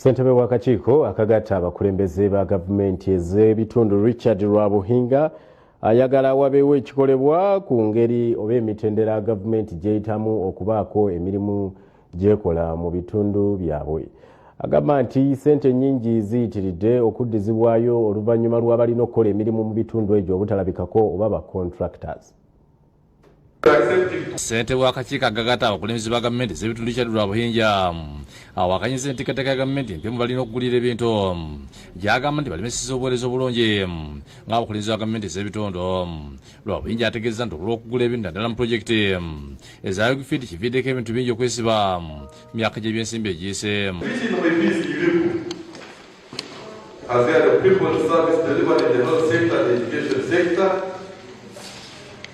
Ssentebe w'akakiiko akagatta abakulembeze ba gavumenti ez'ebitundu Richard Rwabuhinga ayagala wabeewo ekikolebwa ku ngeri oba emitendera gavumenti gyeyitamu okubaako emirimu gyekola mu bitundu byabwe. Agamba nti ssente nnyingi ziyitiridde okuddizibwayo oluvannyuma lw'abalina okukola emirimu mu bitundu egyo obutalabikako oba ba contractors. Ssentebe w'akakiiko akagatta abakulembeze ba gavumenti ez'ebitundu Richard Rwabuhinga awakanyizza enteekateeka ya gavumenti empya balina okugulira ebintu gy'agamba nti balemesezza obuweereza obulungi ng'abakulembeze ba gavumenti ez'ebitundu. Rwabuhinga ategeeza nti olw'okugula ebintu naddala mu pulojekiti eza Ugifeed kiviiddeko ebintu bingi okwesiba mu myaka gy'ebyensimbi egiyise.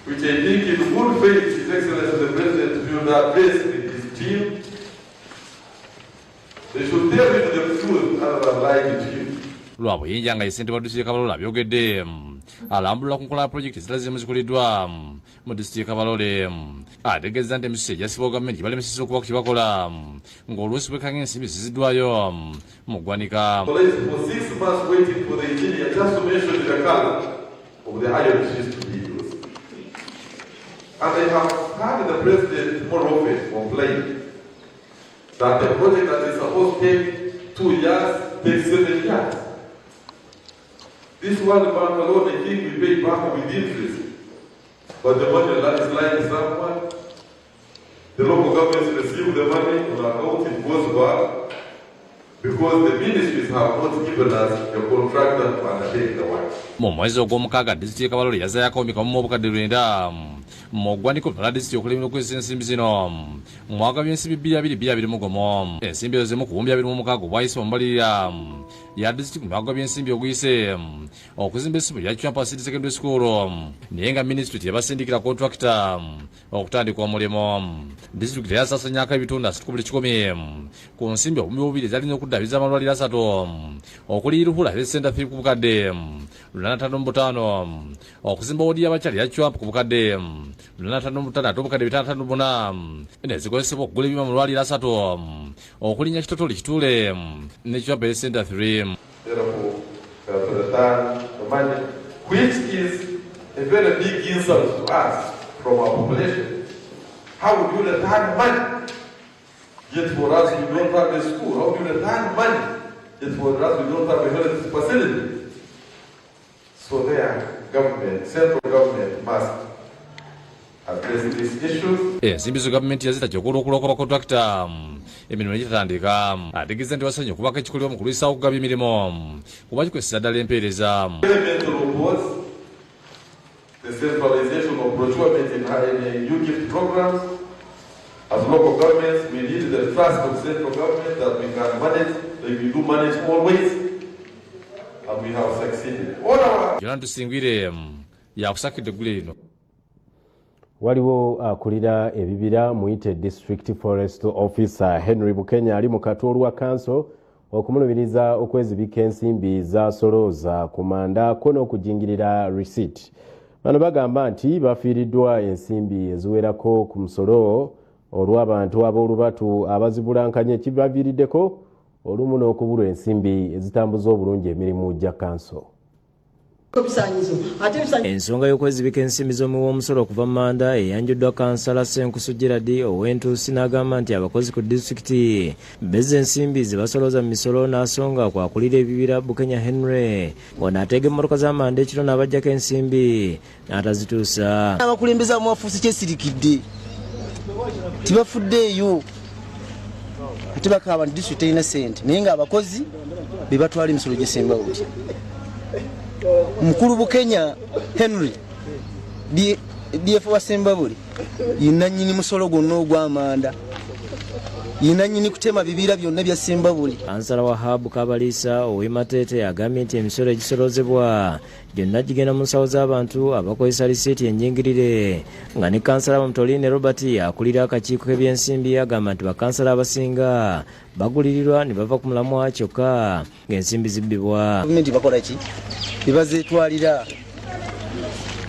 Which I think in good faith, His Excellency the President should address with his team. They should tell him the truth rather than lie to him. Rwabuhinga nga ssentebe wa disitulikiti Kabalole abyogedde alambulula ku nkola ya pulojekiti zitali zimu zikoleddwa mu disitulikiti Kabalole. Ategeeza nti emisuso egyasibwa gavumenti gibalemesezza okuba ku kibakola ng'oluusi bwekanga ensimbi ziziddwayo mu ggwanika. For 6 months waiting for the engineer just to mention the color of the iron sheets to be used. And I have heard the President more often complain that the project that is supposed to take 2 years takes 7 years. This World Bank alone, I think we pay back with interest. But the money that is lying somewhere, the local governments receive the money on account, it goes back because the ministries have not given us a contractor to undertake the work. Mu mwezi ogw'omukaaga disitulikiti Kabalole yazzaayako omikamu mu obukadde 90 mu ggwanika olutala disitulikiti okulemera okwesa ensimbi zino mu mwaka by'ensimbi 2021. Ensimbi ezo zimu ku 26 obwayise mu mbalirira ya disitulikiti mu mwaka by'ensimbi oguyise okuzimba essomero lya Tukyakutwalira City Secondary School naye nga minisitule teyabasindikira kontrakita okutandika omulimu. Disitulikiti yasaasanyako ebitundu 3 ku nsimbi 2,000 ezalina okuddaabiriza amalwaliro 3 okuli Ruhula Health Center 3 ku bukadde 855 okuzimba wodi y'abakyala ya Chwap ku bukadde 855 obukadde 554 nezikozesebwa okugula ebyuma mu malwaliro 3 okulinnya Kitotoli Kituule ne Chwap Health Center 3. Therefore, to return the money, which is a very big insult to us from our population. How would you return money? Yet for us we don't have a school. How do you return money? Yet for us we don't have a health facility. So their government, central government must address these issues. Ensimbi zo gavumenti yazita okulokola abakontrakita emirimu egitandika. Ategeeza nti wasanye okubaka ekikolebwa mu kulwisa okugaba emirimu kuba kikozesa ddala empeereza. The centralization of procurement in UGIFT programs. As local governments, we need the trust of central government that we can manage, like we do manage always, and we have succeeded. Yolanda Tusingwire yakusakidde eggulu lino. Waliwo akulira ebibira Muite District Forest Officer Henry Bukenya ali mu katuulu wa council okumulumiriza okwezibika ensimbi za solooza ku manda ko n'okujingirira receipt. Bano bagamba nti bafiiriddwa ensimbi eziwerako ku musolo olw'abantu ab'olubatu abazibulankanya ekibaviiriddeko olumu n'okubulwa ensimbi ezitambuza obulungi emirimu gya council. Ensonga y'okwezibika ensimbi z'omuwoomusolo okuva mu manda eyanjuddwa kansala Senkusu Gerard ow'entuusi n'agamba nti abakozi ku disitulikiti bezza ensimbi ze basolooza mu misolo n'asonga kwakulira ebibira Bukenya Henry ono ateega emmotoka z'amanda ekiro n'abajjako ensimbi n'atazituusa. Abakulembeze abamu bafuuse kyesirikidde tibafuddeeyo ate bakaaba nti disitulikiti terina ssente naye ng'abakozi be batwala emisolo gy'esemba buti. Mukulu Bukenya Henry DF wa Sembabule yina nnyini musolo gwonna ogw'amanda yina nnyini kutema bibira byonna bya Sembabule. Kansala wa Habu Kabaliisa ow'Ematete agambye nti emisolo egisoloozebwa gyonna gigenda mu nsawo z'abantu abakozesa lisiiti enjingirire nga ne kansala Mutoline Robert akulira akakiiko k'ebyensimbi agamba nti bakansala abasinga bagulirirwa ne bava ku mulamwa kyokka ng'ensimbi zibbibwa. Gavumenti bakola ki? Bebazeetwalira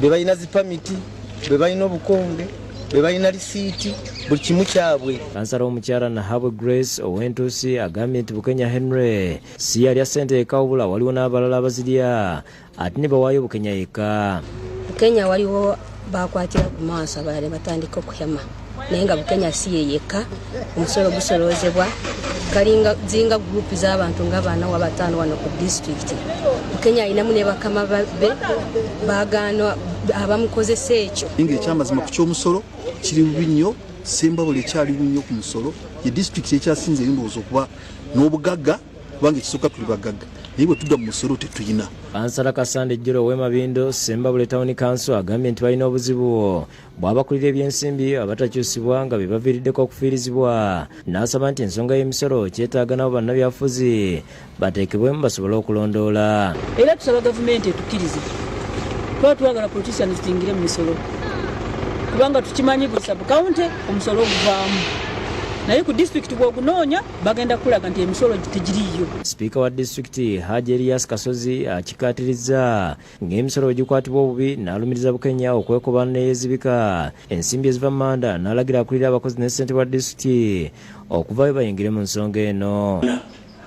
be balina zipamiti be balina obukonge be balina lisiiti buli kimu kyabwe. Kansala omukyala Nahabwe Grace Owentusi agambye nti Bukenya Henry si yalya ssente eka wabula waliwo n'abalala abazirya ate ne bawaayo Bukenya yekka. Bukenya waliwo bakwatira ku maaso abalala batandika okuhema naye nga Bukenya si ye yekka omusolo gusolozebwa kalinga zinga gurupu z'abantu nga bana wa batano wano ku district. Bukenya inamu ne bakama be bagano abamukozesa ekyo. Inge ekyamazima ku ky'omusolo kiri bubi nnyo, Sembabule ekyali bubi nnyo ku musolo, ye district ekyasinze endowooza okuba n'obugagga kubanga ekisooka tuli bagagga naye bwe tudda mu musolo tetuyina. Kansala Kasande Jjolo w'Emabindu Sembabule Town Council agambye nti balina obuzibu bw'abakulira ebyensimbi abatakyusibwa nga be baviiriddeko okufiirizibwa n'asaba nti ensonga y'emisolo kyetaaga nabo bannabyafuzi bateekebwemu basobole okulondoola. Era tusaba gavumenti etukkirize kuba twagala politicians zitingire mu misolo kubanga tukimanyi buli sub-county omusolo oguvaamu naye ku district bw'ogunoonya bagenda kulaga nti emisolo tegiriiyo. Sipiika wa disitulikiti Haji Elias Kasozi akikaatiriza ng'emisolo gikwatibwa obubi n'alumiriza Bukenya okwekoba n'eyezibika ensimbi eziva manda n'alagira akulira abakozi ne ssente wa disitulikiti okuvaayo bayingire mu nsonga eno.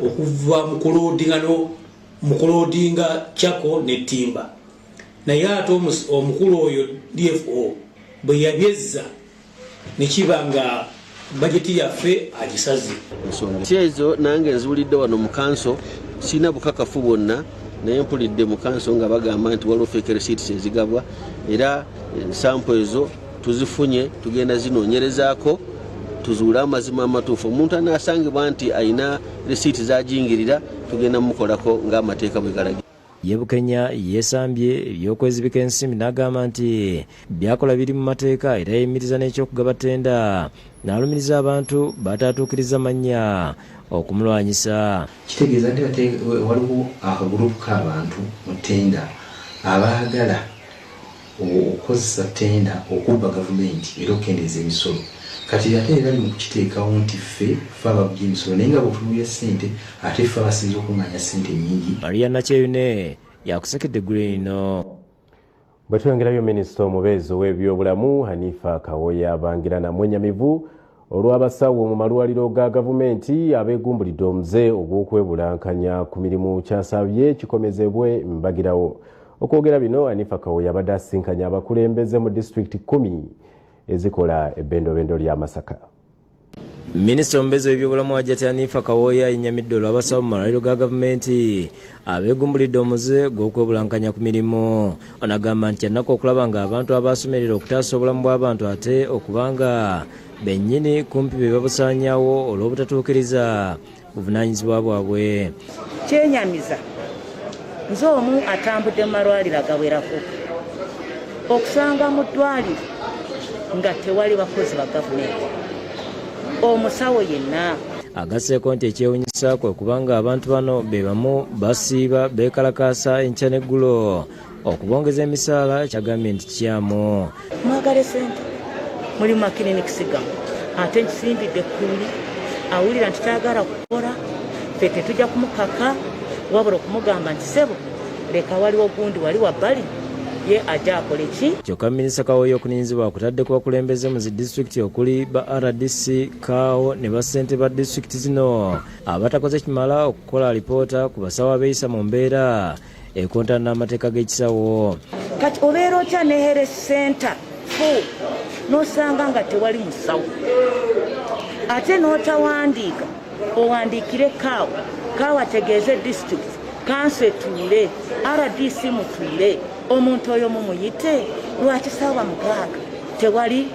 Okuva mu kuloodinga Chako ne Timba naye ate omukulu oyo DFO bwe yabyezza ne kiba nga bajeti yaffe agisaze. Kyezo nange nzuulidde wano mu kanso sina bukakafu bwonna naye mpulidde mu kanso nga bagamba nti waliwo fake receipts ezigabwa era sampo ezo tuzifunye tugenda zinoonyerezaako tuzuule amazima amatuufu. Omuntu anaasangibwa nti ayina receipts zajingirira tugenda mukolako ng'amateeka bwe galagira. Ye Bukenya yeesambye ebyokwezibika ensimbi n'agamba nti byakola biri mu mateeka era yemiriza n'ekyokugaba ttenda n'alumiriza abantu batatuukiriza mannya okumulwanyisa. Kitegeeza nti waliwo akagurupu k'abantu mu ttenda abaagala okukozesa ttenda okubba gavumenti era okukendeeza emisolo kati ate era ali mu kukiteekawo nti ffe ababbi emisolo naye nga bwetunuya ssente ate ffe abasinza okumanya ssente nnyingi. Maria Nakyeyune yakusekedde gulino. Bwe twongerayo minisita omubeezi w'ebyobulamu Hanifa Kawoya abangira namwenyamivu olw'abasawo mu malwaliro ga gavumenti abeegumbulidde omuze ogw'okwebulankanya ku mirimu kyasabye kikomezebwe mbagirawo. Okwogera bino Hanifa Kawoya abadde asinkanya abakulembeze mu disitulikiti 10 ezikola ebbendobendo lya Masaka. Minisita omubeezi w'ebyobulamu Hajjati Hanifa Kawoya yennyamidde olw'abasawo mu malwaliro ga gavumenti abeegumbulidde omuze gw'okwebulankanya ku mirimu. Ono agamba nti ennaku okulaba ng'abantu abaasomerera okutaasa obulamu bw'abantu ate okubanga bennyini kumpi be babusaanyaawo olw'obutatuukiriza buvunaanyizibwa bwabwe. Kyenyamiza nze omu atambudde mu malwaliro agawerako okusanga mu ddwaliro nga tewali bakozi ba gavumenti omusawo yenna. Agasseeko nti ekyewuunyisa kwe kubanga abantu bano be bamu basiiba beekalakaasa enkya n'eggulo okubongeza emisaala kyagambye nti kyamu. Mwagale ssente muli makiriniki gamu ate nkisimbidde kkuli awulira nti kyagala kukola ffe tetujja kumukaka wabula okumugamba nti sebo leka waliwo gundi wali wabbali ye ajja akole ki. Kyokka minisita Kawoya okuninzibwa akutadde ku bakulembeze mu zi disitulikiti okuli ba RDC Kaawo ne bassente ba disitulikiti zino abatakoze kimala okukola alipoota ku basawo abeeyisa mu mbeera ekontana n'amateeka g'ekisawo. Kati obeera otya ne health center fu n'osanga nga tewali musawo ate n'otawandiika owandiikire Kaawo ategeeze disitulikiti kanso etuule RDC mutuule omuntu oyo mumuyite lwaki saawa mukaaga tewali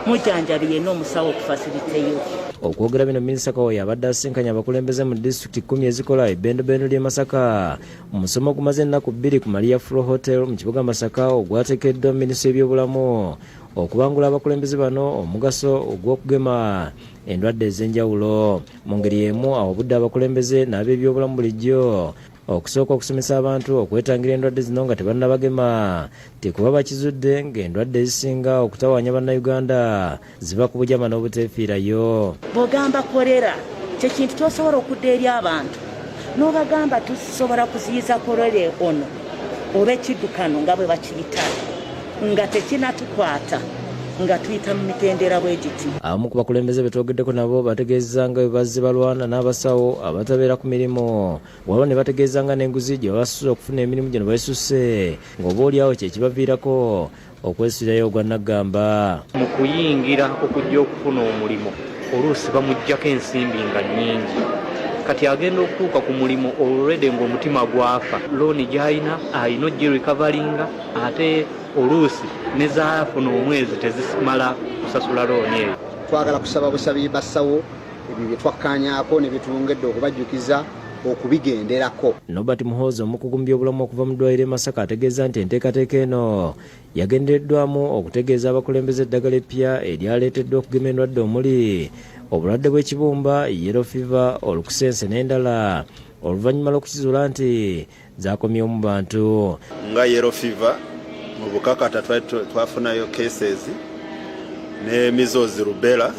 mujjanjabiye n'omusawo okufasiliteyo. Okwogera bino minisita Kawoya abadde asinkanya abakulembeze mu disitulikiti 10 ezikola ebbendobendo ly'e Masaka mu musomo ogumaze ennaku 2 ku Maria Flow Hotel mu kibuga Masaka ogwateekeddwa minisita w'ebyobulamu okubangula abakulembeze bano omugaso ogw'okugema endwadde ez'enjawulo. Mu ngeri emu awabudde abakulembeze n'ab'ebyobulamu bulijjo okusooka okusomesa abantu okwetangira endwadde zino nga tebannabagema tekuba bakizudde ng'endwadde ezisinga okutawaanya bannayuganda ziba ku bujama n'obuteefiirayo. Bw'ogamba kolera kyekintu tosobola okudda eri abantu n'obagamba tusobola kuziyiza kolere ono oba ekiddukano nga bwe bakiyita nga tekinatukwata nga tuyita mu mitendera bwegiti. Abamu ku bakulembeze betwogeddeko nabo bategeeza nga bazze balwana n'abasawo abatabeera ku mirimu waliwo ne bategeeza nga n'enguzi gye babasusse okufuna emirimu gino bayisusse ng'oba oliawo kyekibaviirako okwesirayo ogwannagamba. Mu kuyingira okujja okufuna omulimu oluusi bamuggyako ensimbi nga nnyingi, kati agenda okutuuka ku mulimu olwedde ng'omutima gwafa, looni gy'alina alina ogye recoveringa, ate oluusi ne zaafuna omwezi tezimala kusasula looni eyo. Twagala kusaba busabi basawo ebyo bye twakkaanyaako ne bitwongedde okubajjukiza okubigenderako. Nobert Muhoozi omukugu mu byobulamu okuva mu ddwaliro e Masaka ategeeza nti enteekateeka eno yagendereddwamu okutegeeza abakulembeze eddagala eppya eryaleeteddwa okugema endwadde omuli obulwadde bw'ekibumba, yellow fever, olukusense n'endala oluvannyuma lw'okukizuula nti zaakomyewo mu bantu. Nga yellow fever mu bukakata twafunayo cases ne measles rubella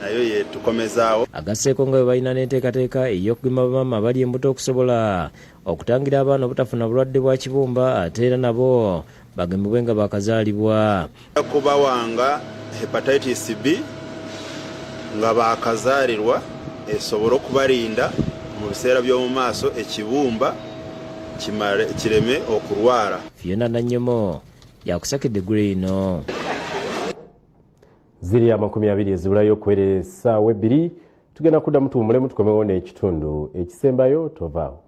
nayo ye tukomezaawo. Agasseeko nga bwe balina n'enteekateeka ey'okugema bamaama abali embuto okusobola okutangira abaana obutafuna bulwadde bwa kibumba ate era nabo bagemebwe nga bakazaalibwa. Kubawanga hepatitis B nga bakazaalirwa esobola okubalinda mu biseera by'omu maaso ekibumba kireme okulwala. Fiona Nannyomo yakusakidde Green. Ziri 20 ezibulayo okwerera essaawa 2 tugenda kuddamu tuwumulemu tukomewo n'ekitundu ekisembayo tovaawo.